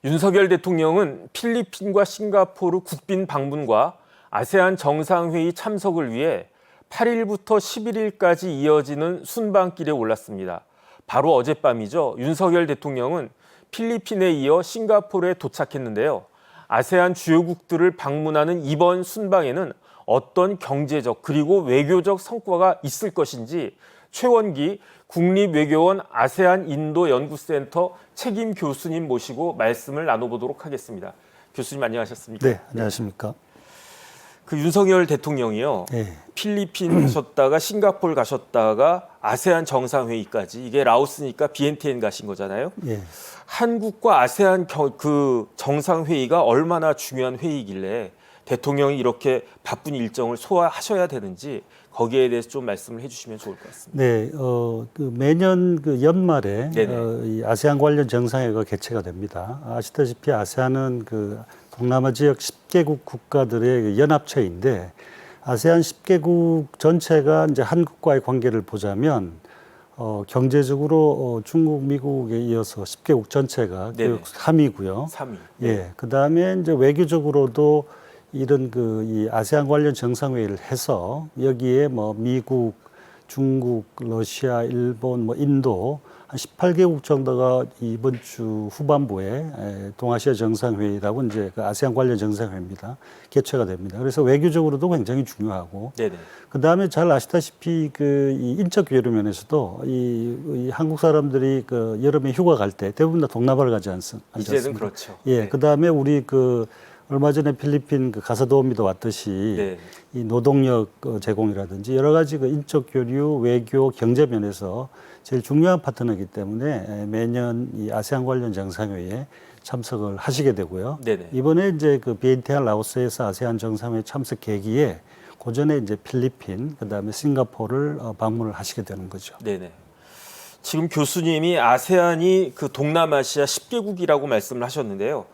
윤석열 대통령은 필리핀과 싱가포르 국빈 방문과 아세안 정상회의 참석을 위해 8일부터 11일까지 이어지는 순방길에 올랐습니다. 바로 어젯밤이죠. 윤석열 대통령은 필리핀에 이어 싱가포르에 도착했는데요. 아세안 주요국들을 방문하는 이번 순방에는 어떤 경제적 그리고 외교적 성과가 있을 것인지 최원기 국립외교원 아세안 인도 연구센터 책임 교수님 모시고 말씀을 나눠보도록 하겠습니다. 교수님 안녕하셨습니까? 네, 안녕하십니까? 그 윤석열 대통령이요. 네. 필리핀 가셨다가 싱가포르 가셨다가 아세안 정상회의까지 이게 라오스니까 비엔티엔 가신 거잖아요. 예. 한국과 아세안 그 정상회의가 얼마나 중요한 회의길래 대통령이 이렇게 바쁜 일정을 소화하셔야 되는지 거기에 대해서 좀 말씀을 해주시면 좋을 것 같습니다. 네, 매년 그 연말에 이 아세안 관련 정상회의가 개최가 됩니다. 아시다시피 아세안은 그 동남아 지역 10개국 국가들의 그 연합체인데 아세안 10개국 전체가 이제 한국과의 관계를 보자면 경제적으로 중국, 미국에 이어서 10개국 전체가 그 3위고요. 3위. 예, 그 다음에 이제 외교적으로도 이런 이 아세안 관련 정상회의를 해서 여기에 뭐 미국, 중국, 러시아, 일본, 뭐 인도 한 18개국 정도가 이번 주 후반부에 동아시아 정상회의라고 이제 그 아세안 관련 정상회의입니다. 개최가 됩니다. 그래서 외교적으로도 굉장히 중요하고 그 다음에 잘 아시다시피 이 인적 교류 면에서도 이 한국 사람들이 그 여름에 휴가 갈 때 대부분 다 동남아를 가지 않습니까? 이제는 그렇죠. 예, 네. 그 다음에 우리 얼마 전에 필리핀 가사도우미도 왔듯이 이 노동력 제공이라든지 여러 가지 인적 교류, 외교, 경제 면에서 제일 중요한 파트너이기 때문에 매년 이 아세안 관련 정상회의에 참석을 하시게 되고요. 이번에 이제 비엔티안 라오스에서 아세안 정상회의 참석 계기에 고전에 이제 필리핀, 그다음에 싱가포르를 방문을 하시게 되는 거죠. 네네. 지금 교수님이 아세안이 그 동남아시아 10개국이라고 말씀을 하셨는데요.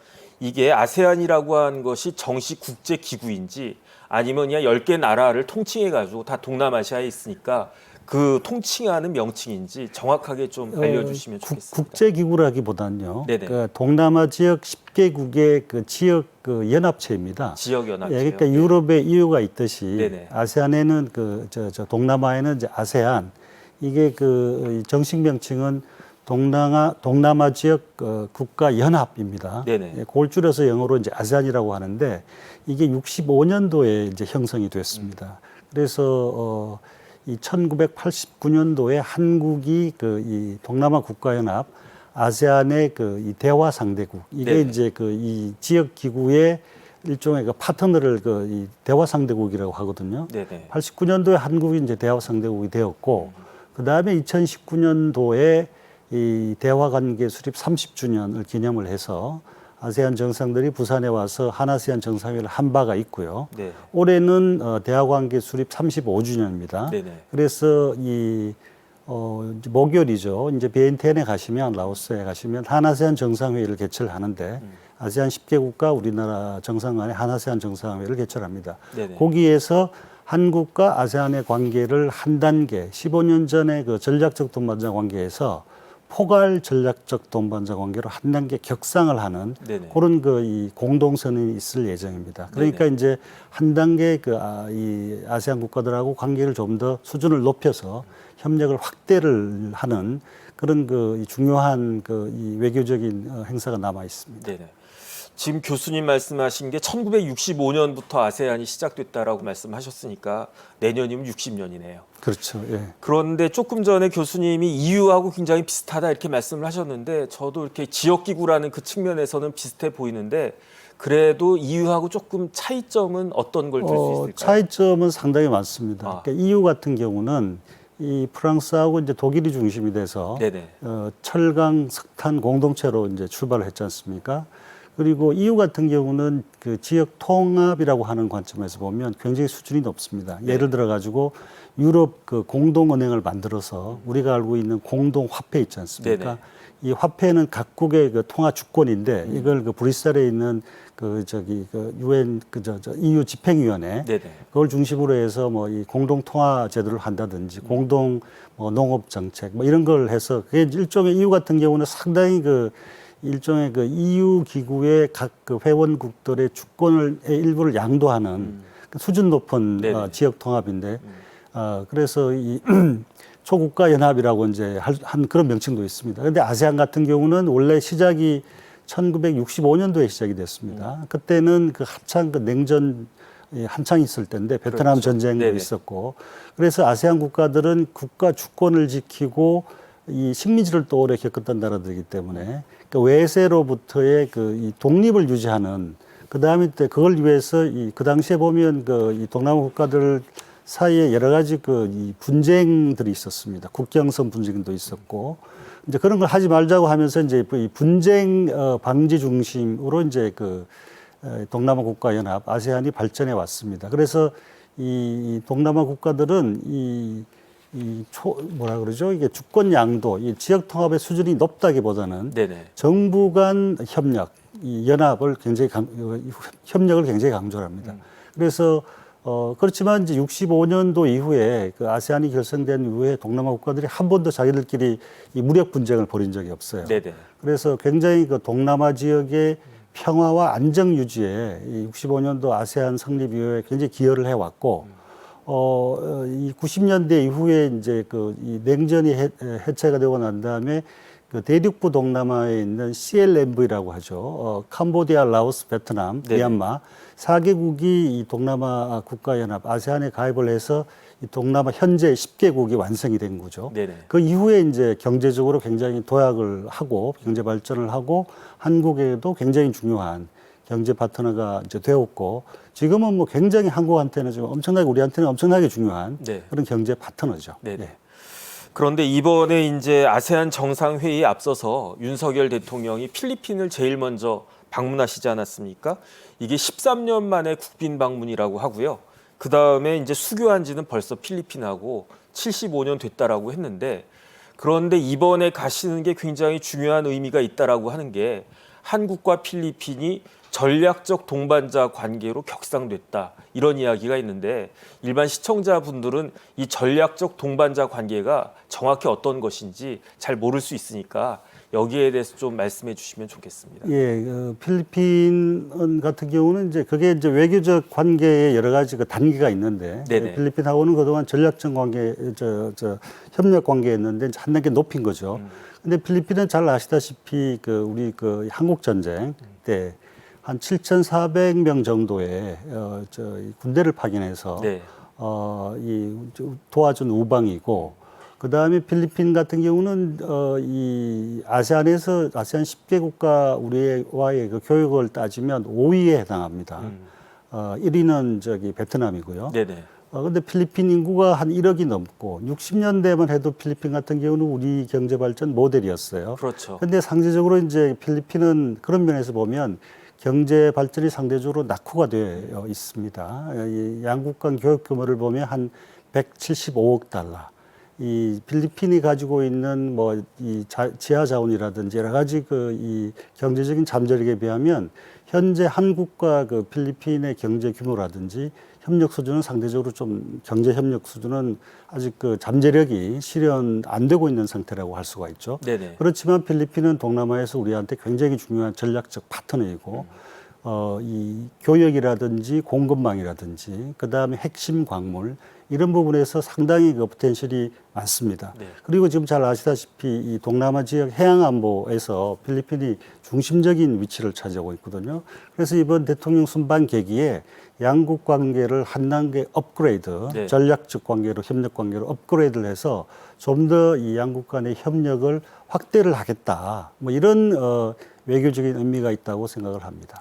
이게 아세안이라고 하는 것이 정식 국제 기구인지 아니면 그냥 10개 나라를 통칭해 가지고 다 동남아시아에 있으니까 그 통칭하는 명칭인지 정확하게 좀 알려주시면 좋겠습니다. 국제 기구라기보다는요. 그러니까 동남아 지역 10개국의 그 지역 연합체입니다. 지역 연합체. 예, 그러니까 유럽에 EU가 있듯이 아세안에는 동남아에는 이제 아세안 이게 정식 명칭은 동남아 지역 국가 연합입니다. 예, 그걸 줄여서 영어로 이제 아세안이라고 하는데 이게 65년도에 이제 형성이 됐습니다. 그래서 이 1989년도에 한국이 이 동남아 국가 연합 아세안의 이 대화 상대국 이게 이제 이 지역 기구의 일종의 파트너를 이 대화 상대국이라고 하거든요. 89년도에 한국이 이제 대화 상대국이 되었고 그 다음에 2019년도에 이 대화 관계 수립 30주년을 기념을 해서 아세안 정상들이 부산에 와서 한아세안 정상회의를 한 바가 있고요. 올해는 대화 관계 수립 35주년입니다. 그래서 목요일이죠. 이제 비엔티엔에 가시면 라오스에 가시면 한아세안 정상회의를 개최를 하는데 아세안 10개국과 우리나라 정상 간의 한아세안 정상회의를 개최합니다. 거기에서 한국과 아세안의 관계를 한 단계 15년 전에 전략적 동반자 관계에서 포괄 전략적 동반자 관계로 한 단계 격상을 하는 그런 이 공동선언이 있을 예정입니다. 그러니까 이제 한 단계 이 아세안 국가들하고 관계를 좀 더 수준을 높여서 협력을 확대를 하는 그런 이 중요한 이 외교적인 행사가 남아 있습니다. 지금 교수님 말씀하신 게 1965년부터 아세안이 시작됐다라고 말씀하셨으니까 내년이면 60년이네요. 그렇죠. 예. 그런데 조금 전에 교수님이 EU하고 굉장히 비슷하다 이렇게 말씀을 하셨는데 저도 이렇게 지역기구라는 그 측면에서는 비슷해 보이는데 그래도 EU하고 조금 차이점은 어떤 걸 들 수 있을까요? 차이점은 상당히 많습니다. 그러니까 EU 같은 경우는 이 프랑스하고 이제 독일이 중심이 돼서 철강, 석탄 공동체로 이제 출발을 했지 않습니까? 그리고 EU 같은 경우는 지역 통합이라고 하는 관점에서 보면 굉장히 수준이 높습니다. 예를 들어 가지고 유럽 공동은행을 만들어서 우리가 알고 있는 공동화폐 있지 않습니까? 이 화폐는 각국의 통화 주권인데 이걸 브뤼셀에 있는 UN EU 집행위원회 그걸 중심으로 해서 이 공동 통화 제도를 한다든지 공동 농업 정책 이런 걸 해서 그게 일종의 EU 같은 경우는 상당히 일종의 그 EU 기구의 각 그 회원국들의 주권의 일부를 양도하는 그 수준 높은 지역 통합인데 그래서 이 초국가 연합이라고 이제 한 그런 명칭도 있습니다. 그런데 아세안 같은 경우는 원래 시작이 1965년도에 시작이 됐습니다. 그때는 그 한창 그 냉전 한창 있을 때인데 베트남 그렇죠. 전쟁도 네네. 있었고 그래서 아세안 국가들은 국가 주권을 지키고 이 식민지를 또 오래 겪었던 나라들이기 때문에 그 외세로부터의 그 이 독립을 유지하는 그 다음에 그걸 위해서 그 당시에 보면 그 이 동남아 국가들 사이에 여러 가지 그 이 분쟁들이 있었습니다. 국경선 분쟁도 있었고 이제 그런 걸 하지 말자고 하면서 이제 이 분쟁 방지 중심으로 이제 그 동남아 국가 연합 아세안이 발전해 왔습니다. 그래서 이 동남아 국가들은 뭐라 그러죠? 이게 주권 양도, 이 지역 통합의 수준이 높다기보다는 네네. 정부 간 협력, 이 연합을 굉장히 협력을 굉장히 강조를 합니다. 그래서 그렇지만 이제 65년도 이후에 그 아세안이 결성된 이후에 동남아 국가들이 한 번도 자기들끼리 이 무력 분쟁을 벌인 적이 없어요. 네네. 그래서 굉장히 그 동남아 지역의 평화와 안정 유지에 이 65년도 아세안 성립 이후에 굉장히 기여를 해왔고, 이 90년대 이후에 이제 그 이 냉전이 해체가 되고 난 다음에 그 대륙부 동남아에 있는 CLMV라고 하죠. 캄보디아, 라오스, 베트남, 네네. 미얀마 4개국이 이 동남아 국가연합 아세안에 가입을 해서 이 동남아 현재 10개국이 완성이 된 거죠. 네네. 그 이후에 이제 경제적으로 굉장히 도약을 하고 경제 발전을 하고 한국에도 굉장히 중요한 경제 파트너가 이제 되었고 지금은 뭐 굉장히 한국한테는 지금 엄청나게 우리한테는 엄청나게 중요한 네. 그런 경제 파트너죠. 네네. 예. 그런데 이번에 이제 아세안 정상회의에 앞서서 윤석열 대통령이 필리핀을 제일 먼저 방문하시지 않았습니까? 이게 13년 만에 국빈 방문이라고 하고요. 그 다음에 이제 수교한 지는 벌써 필리핀하고 75년 됐다라고 했는데 그런데 이번에 가시는 게 굉장히 중요한 의미가 있다라고 하는 게 한국과 필리핀이 전략적 동반자 관계로 격상됐다 이런 이야기가 있는데 일반 시청자분들은 이 전략적 동반자 관계가 정확히 어떤 것인지 잘 모를 수 있으니까 여기에 대해서 좀 말씀해 주시면 좋겠습니다. 예, 그 필리핀 같은 경우는 이제 그게 이제 외교적 관계에 여러 가지 그 단계가 있는데 네네. 필리핀하고는 그동안 전략적 관계, 협력 관계였는데 한 단계 높인 거죠. 근데 필리핀은 잘 아시다시피 그 우리 그 한국 전쟁 때 한 7,400명 정도의 군대를 파견해서 네. 도와준 우방이고 그 다음에 필리핀 같은 경우는 이 아세안 10개국가 우리와의 그 교역을 따지면 5위에 해당합니다. 1위는 베트남이고요. 네네. 근데 필리핀 인구가 한 1억이 넘고 60년대만 해도 필리핀 같은 경우는 우리 경제 발전 모델이었어요. 그렇죠. 근데 상대적으로 이제 필리핀은 그런 면에서 보면 경제 발전이 상대적으로 낙후가 되어 있습니다. 이 양국 간 교역 규모를 보면 한 175억 달러. 이 필리핀이 가지고 있는 뭐 이 지하 자원이라든지 여러 가지 그 이 경제적인 잠재력에 비하면 현재 한국과 그 필리핀의 경제 규모라든지 협력 수준은 상대적으로 좀 경제 협력 수준은 아직 그 잠재력이 실현 안 되고 있는 상태라고 할 수가 있죠. 네네. 그렇지만 필리핀은 동남아에서 우리한테 굉장히 중요한 전략적 파트너이고 이 교역이라든지 공급망이라든지 그다음에 핵심 광물 이런 부분에서 상당히 그 포텐셜이 많습니다. 네. 그리고 지금 잘 아시다시피 이 동남아 지역 해양 안보에서 필리핀이 중심적인 위치를 차지하고 있거든요. 그래서 이번 대통령 순방 계기에 양국 관계를 한 단계 업그레이드, 네. 전략적 관계로 협력 관계로 업그레이드를 해서 좀 더 이 양국 간의 협력을 확대를 하겠다. 뭐 이런 외교적인 의미가 있다고 생각을 합니다.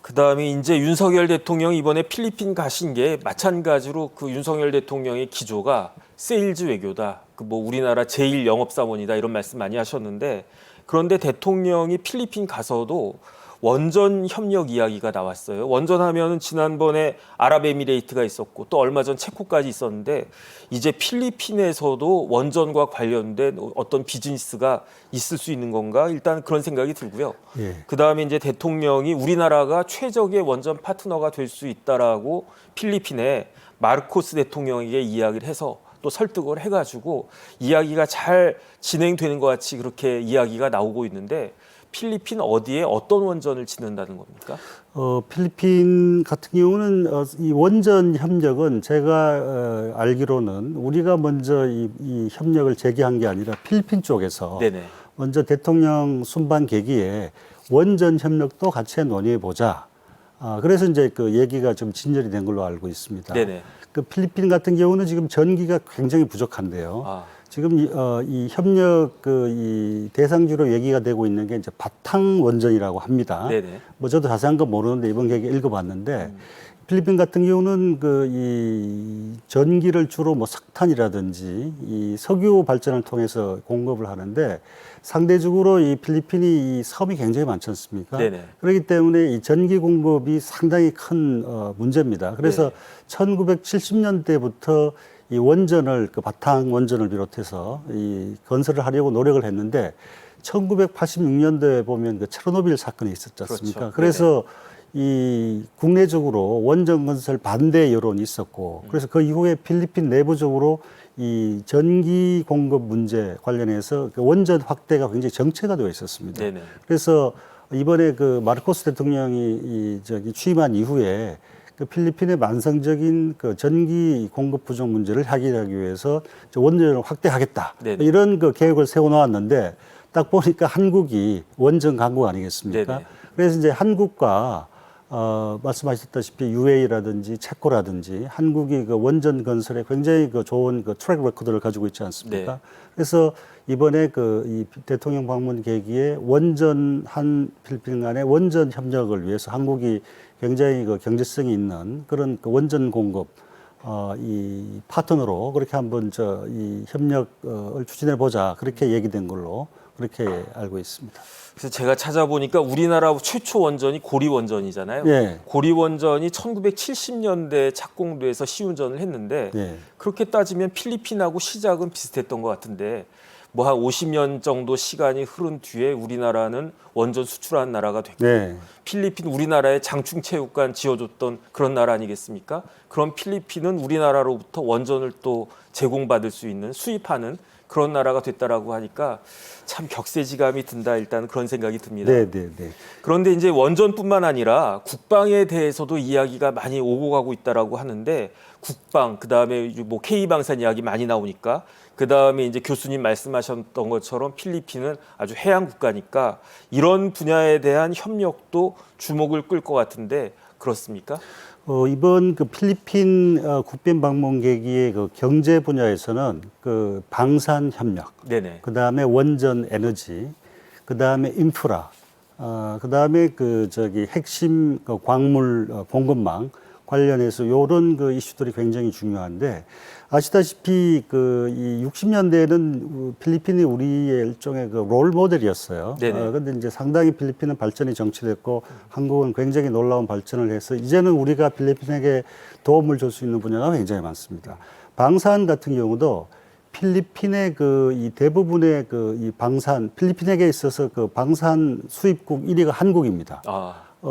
그다음에 이제 윤석열 대통령이 이번에 필리핀 가신 게 마찬가지로 그 윤석열 대통령의 기조가 세일즈 외교다. 그 뭐 우리나라 제일 영업사원이다 이런 말씀 많이 하셨는데 그런데 대통령이 필리핀 가서도 원전 협력 이야기가 나왔어요. 원전하면은 지난번에 아랍에미레이트가 있었고 또 얼마 전 체코까지 있었는데 이제 필리핀에서도 원전과 관련된 어떤 비즈니스가 있을 수 있는 건가? 일단 그런 생각이 들고요. 예. 그다음에 이제 대통령이 우리나라가 최적의 원전 파트너가 될 수 있다라고 필리핀에 마르코스 대통령에게 이야기를 해서 또 설득을 해가지고 이야기가 잘 진행되는 것 같이 그렇게 이야기가 나오고 있는데 필리핀 어디에 어떤 원전을 짓는다는 겁니까? 필리핀 같은 경우는 이 원전 협력은 제가 알기로는 우리가 먼저 이 협력을 제기한 게 아니라 필리핀 쪽에서 네네. 먼저 대통령 순방 계기에 원전 협력도 같이 논의해 보자. 그래서 이제 그 얘기가 좀 진전이 된 걸로 알고 있습니다. 네네. 그 필리핀 같은 경우는 지금 전기가 굉장히 부족한데요. 지금 이 협력 이 대상주로 얘기가 되고 있는 게 이제 바탕 원전이라고 합니다. 네네. 뭐 저도 자세한 건 모르는데 이번 기회에 읽어봤는데 필리핀 같은 경우는 이 전기를 주로 뭐 석탄이라든지 이 석유 발전을 통해서 공급을 하는데 상대적으로 이 필리핀이 이 섬이 굉장히 많지 않습니까? 네네. 그렇기 때문에 이 전기 공급이 상당히 큰 문제입니다. 그래서 1970년대부터 이 원전을 그 바탕 원전을 비롯해서 이 건설을 하려고 노력을 했는데 1986년도에 보면 그 체르노빌 사건이 있었지 않습니까? 그렇죠. 그래서 이 국내적으로 원전 건설 반대 여론이 있었고 그래서 그 이후에 필리핀 내부적으로 이 전기 공급 문제 관련해서 그 원전 확대가 굉장히 정체가 되어 있었습니다. 네네. 그래서 이번에 그 마르코스 대통령이 취임한 이후에 그 필리핀의 만성적인 그 전기 공급 부족 문제를 해결하기 위해서 원전을 확대하겠다. 네네. 이런 그 계획을 세워놓았는데 딱 보니까 한국이 원전 강국 아니겠습니까? 네네. 그래서 이제 한국과 말씀하셨다시피 UAE라든지 체코라든지 한국이 그 원전 건설에 굉장히 그 좋은 그 트랙 레코드를 가지고 있지 않습니까? 네. 그래서 이번에 이 대통령 방문 계기에 한 필리핀 간의 원전 협력을 위해서 한국이 굉장히 그 경제성이 있는 그런 그 원전 공급 이 파트너로 그렇게 한번 이 협력을 추진해 보자 그렇게 얘기된 걸로 그렇게 알고 있습니다. 그래서 제가 찾아보니까 우리나라 최초 원전이 고리 원전이잖아요. 예. 고리 원전이 1970년대에 착공돼서 시운전을 했는데 예. 그렇게 따지면 필리핀하고 시작은 비슷했던 것 같은데 뭐 한 50년 정도 시간이 흐른 뒤에 우리나라는 원전 수출하는 나라가 됐고 네. 필리핀 우리나라에 장충체육관 지어줬던 그런 나라 아니겠습니까? 그럼 필리핀은 우리나라로부터 원전을 또 제공받을 수 있는 수입하는 그런 나라가 됐다라고 하니까 참 격세지감이 든다 일단 그런 생각이 듭니다. 네, 네, 네. 그런데 이제 원전뿐만 아니라 국방에 대해서도 이야기가 많이 오고 가고 있다라고 하는데 국방 그다음에 뭐 K방산 이야기 많이 나오니까 그다음에 이제 교수님 말씀하셨던 것처럼 필리핀은 아주 해양 국가니까 이런 분야에 대한 협력도 주목을 끌 것 같은데 그렇습니까? 이번 그 필리핀 국빈 방문 계기의 그 경제 분야에서는 그 방산 협력, 네네. 그 다음에 원전 에너지, 그 다음에 인프라, 그 다음에 핵심 그 광물 공급망 관련해서 이런 그 이슈들이 굉장히 중요한데 아시다시피 이 60년대에는 필리핀이 우리의 일종의 그 롤 모델이었어요. 그런데 이제 상당히 필리핀은 발전이 정체됐고 한국은 굉장히 놀라운 발전을 해서 이제는 우리가 필리핀에게 도움을 줄 수 있는 분야가 굉장히 많습니다. 방산 같은 경우도 필리핀의 이 대부분의 이 방산, 필리핀에게 있어서 그 방산 수입국 1위가 한국입니다.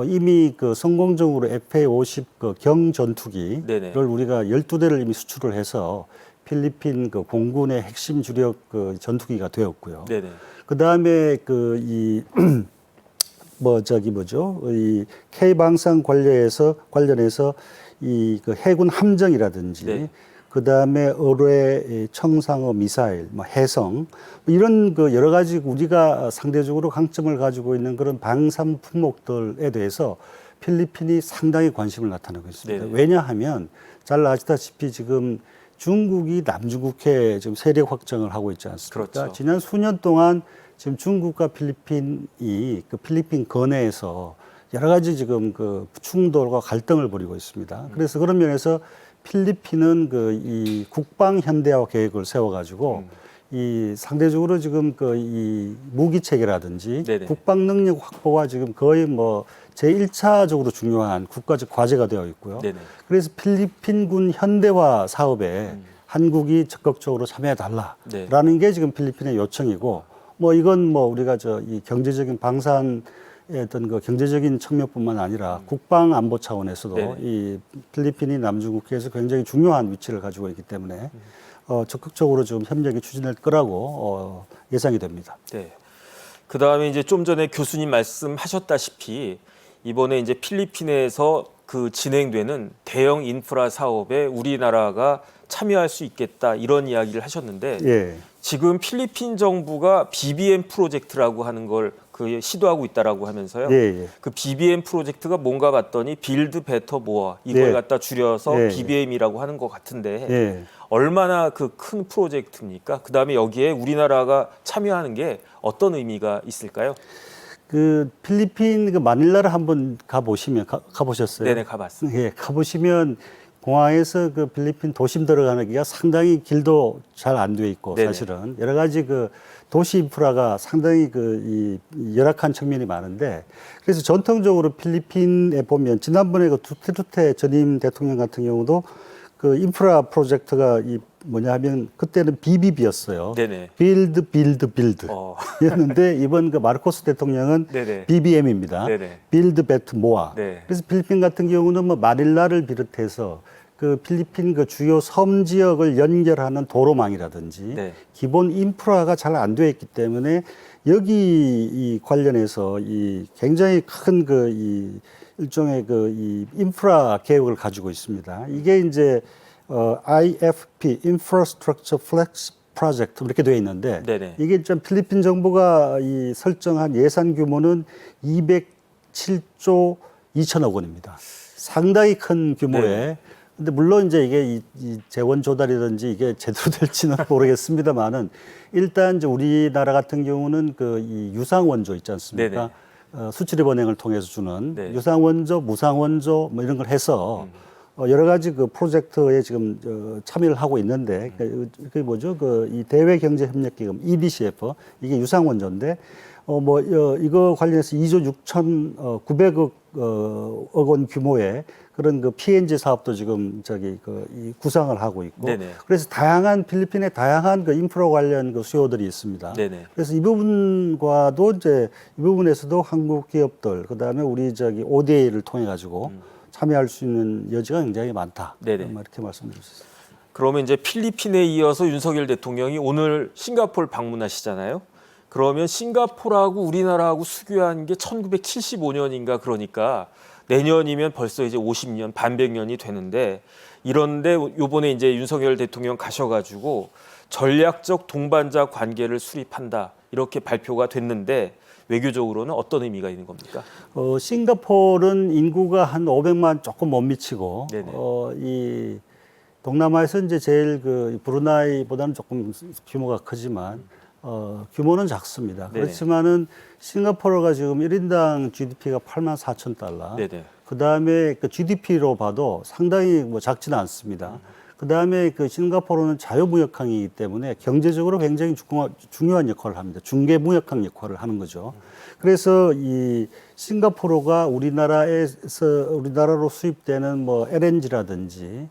이미 성공적으로 FA-50 경전투기를 네네. 우리가 12대를 이미 수출을 해서 필리핀 공군의 핵심 주력 전투기가 되었고요. 네네. 그 다음에 이 K방산 관련해서 이 해군 함정이라든지 네. 그 다음에 어뢰, 청상어, 미사일, 해성 이런 여러 가지 우리가 상대적으로 강점을 가지고 있는 그런 방산 품목들에 대해서 필리핀이 상당히 관심을 나타내고 있습니다. 네네. 왜냐하면 잘 아시다시피 지금 중국이 남중국해 지금 세력 확장을 하고 있지 않습니까? 그렇죠. 지난 수년 동안 지금 중국과 필리핀이 필리핀 건해에서 여러 가지 지금 충돌과 갈등을 벌이고 있습니다. 그래서 그런 면에서 필리핀은 이 국방 현대화 계획을 세워가지고 이 상대적으로 지금 이 무기 체계라든지 네네. 국방 능력 확보가 지금 거의 제1차적으로 중요한 국가적 과제가 되어 있고요. 네네. 그래서 필리핀군 현대화 사업에 한국이 적극적으로 참여해 달라라는 네. 게 지금 필리핀의 요청이고 이건 우리가 이 경제적인 방산의 어떤 경제적인 측면뿐만 아니라 국방 안보 차원에서도 네네. 이 필리핀이 남중국해에서 굉장히 중요한 위치를 가지고 있기 때문에 적극적으로 좀 협력이 추진될 거라고 예상이 됩니다. 네. 그 다음에 이제 좀 전에 교수님 말씀하셨다시피 이번에 이제 필리핀에서 그 진행되는 대형 인프라 사업에 우리나라가 참여할 수 있겠다 이런 이야기를 하셨는데 예. 지금 필리핀 정부가 BBM 프로젝트라고 하는 걸 그 시도하고 있다라고 하면서요. 예, 예. 그 BBM 프로젝트가 뭔가 봤더니 빌드 베터 모어 이걸 예. 갖다 줄여서 예. BBM이라고 하는 것 같은데 예. 얼마나 그 큰 프로젝트입니까? 그다음에 여기에 우리나라가 참여하는 게 어떤 의미가 있을까요? 그 필리핀 그 마닐라를 한번 가보시면 가보셨어요? 네네 가봤습니다. 예, 가보시면 공항에서 그 필리핀 도심 들어가기가 상당히 길도 잘 안 돼 있고 네네. 사실은 여러 가지 그 도시 인프라가 상당히 이 열악한 측면이 많은데 그래서 전통적으로 필리핀에 보면 지난번에 그 두테르테 전임 대통령 같은 경우도 그 인프라 프로젝트가 이 뭐냐 하면 그때는 BBB였어요. 네네. 빌드. 였는데 이번 그 마르코스 대통령은 네네. BBM입니다. 네네. 빌드 베트 모아. 네. 그래서 필리핀 같은 경우는 뭐 마닐라를 비롯해서 그 필리핀 그 주요 섬 지역을 연결하는 도로망이라든지 네. 기본 인프라가 잘 안 되어 있기 때문에 여기 이 관련해서 이 굉장히 큰 그 이 일종의 그 이 인프라 계획을 가지고 있습니다. 이게 이제 IFP Infrastructure Flex 프로젝트 이렇게 되어 있는데 네네. 이게 좀 필리핀 정부가 이 설정한 예산 규모는 207조 2천억 원입니다. 상당히 큰 규모의. 네. 근데 물론 이제 이게 이 재원 조달이든지 이게 제대로 될지는 모르겠습니다만은 일단 이제 우리나라 같은 경우는 그 이 유상 원조 있지 않습니까? 수출입 은행을 통해서 주는 네. 유상 원조, 무상 원조 뭐 이런 걸 해서 여러 가지 그 프로젝트에 지금 참여를 하고 있는데 그게 뭐죠? 그 이 대외 경제 협력 기금 EDCF 이게 유상 원조인데 이거 관련해서 2조 6,900억 원 규모의 그런 그 PNG 사업도 지금 이 구상을 하고 있고 네네. 그래서 다양한 필리핀의 다양한 그 인프라 관련 그 수요들이 있습니다. 네네. 그래서 이 부분과도 이제 이 부분에서도 한국 기업들 그다음에 우리 ODA를 통해 가지고 참여할 수 있는 여지가 굉장히 많다. 네네. 이렇게 말씀드릴 수 있습니다. 그러면 이제 필리핀에 이어서 윤석열 대통령이 오늘 싱가포르 방문하시잖아요. 그러면 싱가포르하고 우리나라하고 수교한 게 1975년인가 그러니까 내년이면 벌써 이제 50년, 반백년이 되는데 이런데 요번에 이제 윤석열 대통령 가셔가지고 전략적 동반자 관계를 수립한다 이렇게 발표가 됐는데 외교적으로는 어떤 의미가 있는 겁니까? 싱가포르는 인구가 한 500만 조금 못 미치고 네네. 이 동남아에서 이제 제일 그 브루나이보다는 조금 규모가 크지만 규모는 작습니다. 네네. 그렇지만은 싱가포르가 지금 1인당 GDP가 8만 4천 달러. 네네. 그 다음에 그 GDP로 봐도 상당히 뭐 작지는 않습니다. 그 다음에 그 싱가포르는 자유무역항이기 때문에 경제적으로 굉장히 중요한 역할을 합니다. 중개무역항 역할을 하는 거죠. 그래서 이 싱가포르가 우리나라로 수입되는 뭐 LNG라든지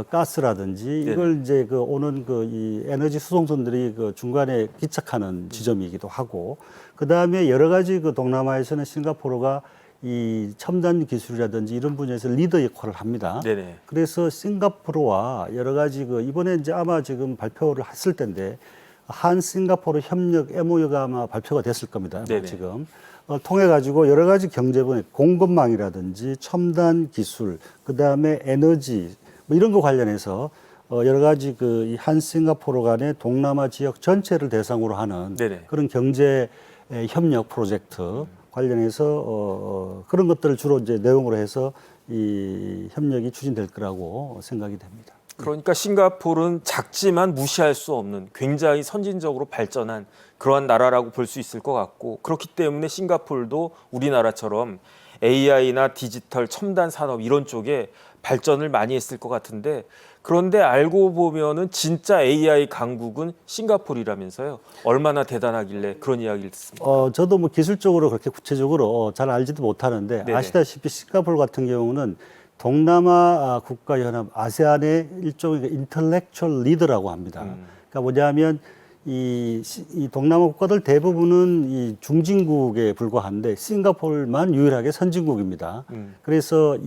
가스라든지 이걸 이제 그 오는 그 이 에너지 수송선들이 그 중간에 기착하는 지점이기도 하고 그 다음에 여러 가지 그 동남아에서는 싱가포르가 이 첨단 기술이라든지 이런 분야에서 리더 역할을 합니다. 네네. 그래서 싱가포르와 여러 가지 그 이번에 이제 아마 지금 발표를 했을 텐데 한 싱가포르 협력 MOU가 아마 발표가 됐을 겁니다. 아마 네네. 지금 통해 가지고 여러 가지 경제 분야, 공급망이라든지 첨단 기술, 그 다음에 에너지 뭐 이런 거 관련해서 여러 가지 그 한 싱가포르 간의 동남아 지역 전체를 대상으로 하는 네네. 그런 경제 협력 프로젝트 관련해서 그런 것들을 주로 이제 내용으로 해서 이 협력이 추진될 거라고 생각이 됩니다. 그러니까 싱가포르는 작지만 무시할 수 없는 굉장히 선진적으로 발전한 그러한 나라라고 볼 수 있을 것 같고 그렇기 때문에 싱가포르도 우리나라처럼 AI나 디지털 첨단 산업 이런 쪽에 발전을 많이 했을 것 같은데 그런데 알고 보면은 진짜 AI 강국은 싱가포르라면서요. 얼마나 대단하길래 그런 이야기를 듣습니다. 저도 뭐 기술적으로 그렇게 구체적으로 잘 알지도 못하는데 네네. 아시다시피 싱가포르 같은 경우는 동남아 국가연합 아세안의 일종의 인텔렉츄얼 리더라고 합니다. 그러니까 뭐냐면 이 동남아 국가들 대부분은 이 중진국에 불과한데 싱가포르만 유일하게 선진국입니다. 그래서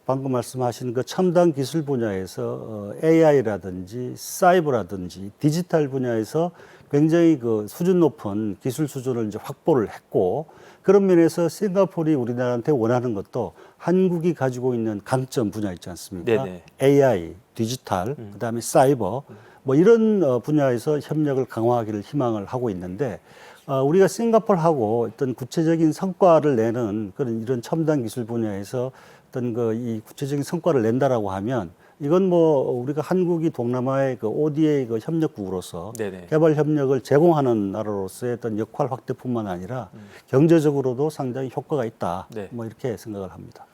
방금 말씀하신 그 첨단 기술 분야에서 AI라든지 사이버라든지 디지털 분야에서 굉장히 그 수준 높은 기술 수준을 이제 확보를 했고 그런 면에서 싱가포르이 우리나라한테 원하는 것도 한국이 가지고 있는 강점 분야 있지 않습니까? 네네. AI, 디지털, 그다음에 사이버 뭐 이런 분야에서 협력을 강화하기를 희망을 하고 있는데 우리가 싱가포르하고 어떤 구체적인 성과를 내는 그런 이런 첨단 기술 분야에서 어떤 그 이 구체적인 성과를 낸다라고 하면 이건 뭐 우리가 한국이 동남아의 그 ODA 그 협력국으로서 네네. 개발 협력을 제공하는 나라로서의 어떤 역할 확대뿐만 아니라 경제적으로도 상당히 효과가 있다. 네. 뭐 이렇게 생각을 합니다.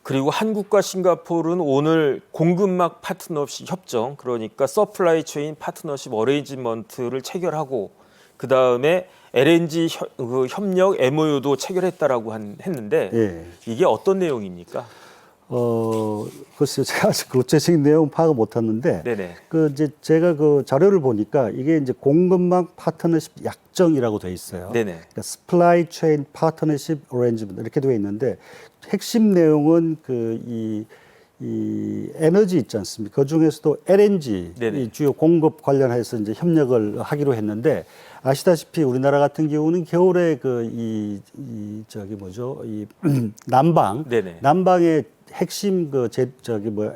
그리고 한국과 싱가포르는 오늘 공급망 파트너십 협정, 그러니까 서플라이 체인 파트너십 어레인지먼트를 체결하고 그 다음에 LNG 협력 MOU도 체결했다라고 했는데 예. 이게 어떤 내용입니까? 글쎄요, 제가 아직 구체적인 내용 파악을 못했는데, 네네. 그 이제 제가 그 자료를 보니까 이게 이제 공급망 파트너십 약정이라고 돼 있어요. 네네. 그러니까 Supply Chain Partnership Arrangement 이렇게 되어 있는데 핵심 내용은 이 에너지 있지 않습니까? 그 중에서도 LNG 이 주요 공급 관련해서 이제 협력을 하기로 했는데 아시다시피 우리나라 같은 경우는 겨울에 저기 뭐죠? 남방의 핵심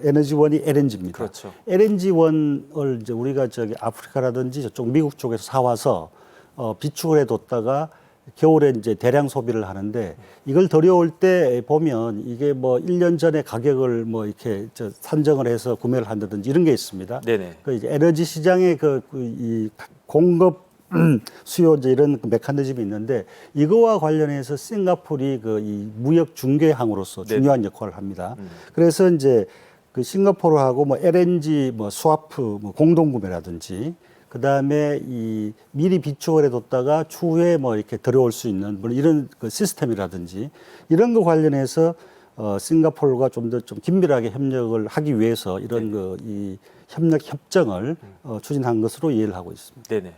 에너지원이 LNG입니다. 그렇죠. LNG원을 이제 우리가 저기 아프리카라든지 저쪽 미국 쪽에서 사와서 비축을 해뒀다가 겨울에 이제 대량 소비를 하는데 이걸 들여올 때 보면 이게 뭐 1년 전에 가격을 뭐 이렇게 산정을 해서 구매를 한다든지 이런 게 있습니다. 네네. 그 이제 에너지 시장의 이 공급 수요 이제 이런 그 메커니즘이 있는데 이거와 관련해서 싱가포르이 이 무역 중개항으로서 중요한 역할을 합니다. 그래서 이제 그 싱가포르하고 뭐 LNG 뭐 스와프 뭐 공동구매라든지 그 다음에 이 미리 비축을 해뒀다가 추후에 뭐 이렇게 들어올 수 있는 뭐 이런 그 시스템이라든지 이런 거 관련해서 싱가포르가 좀 더 좀 긴밀하게 협력을 하기 위해서 이런 이 협력 협정을 추진한 것으로 이해를 하고 있습니다. 네네.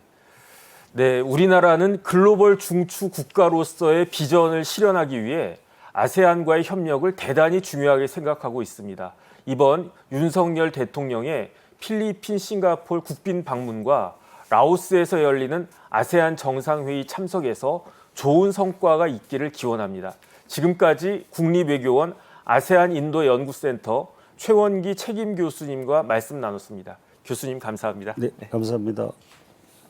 네, 우리나라는 글로벌 중추 국가로서의 비전을 실현하기 위해 아세안과의 협력을 대단히 중요하게 생각하고 있습니다. 이번 윤석열 대통령의 필리핀, 싱가포르 국빈 방문과 라오스에서 열리는 아세안 정상회의 참석에서 좋은 성과가 있기를 기원합니다. 지금까지 국립외교원 아세안 인도 연구센터 최원기 책임 교수님과 말씀 나눴습니다. 교수님 감사합니다. 네, 감사합니다.